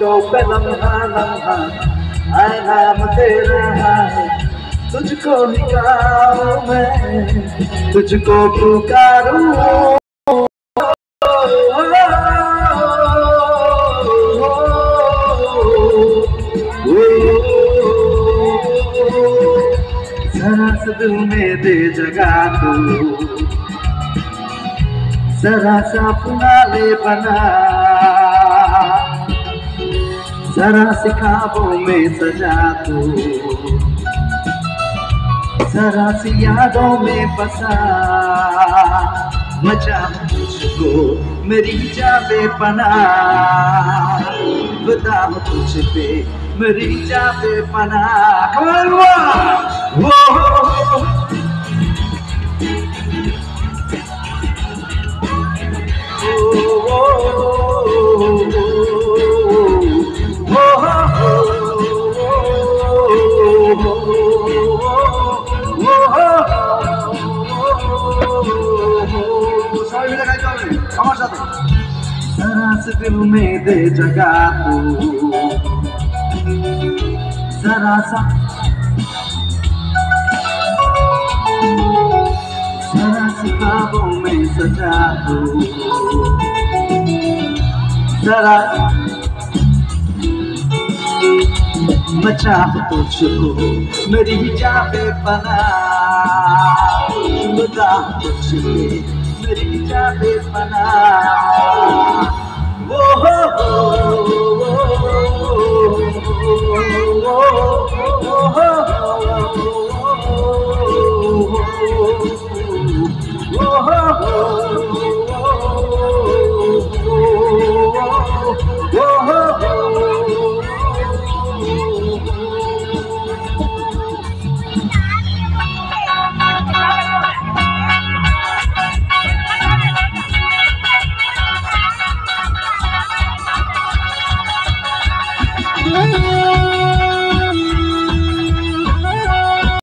पे लम्हा लम्हा आए नाम तेरा है, तुझको निकालूं मैं, तुझको पुकारूं। जरा सा दिल में दे जगह तू, जरा सा अपना ले बना, जरा सी ख्वाबों में सजा तू, जरा सी यादों में बसा, मचा मुझको मेरी जा बेपनाह, बता तुझ पे मेरी जा बेपनाह। Come on, वो जरा से दिल में दे जगह तू, जरा सा ख्वाबों में सजा तू, जरा मचा तुझको मेरी जा बेपनाह, बता तुझ पे मेरी जा बेपनाह। वो Mm-hmm.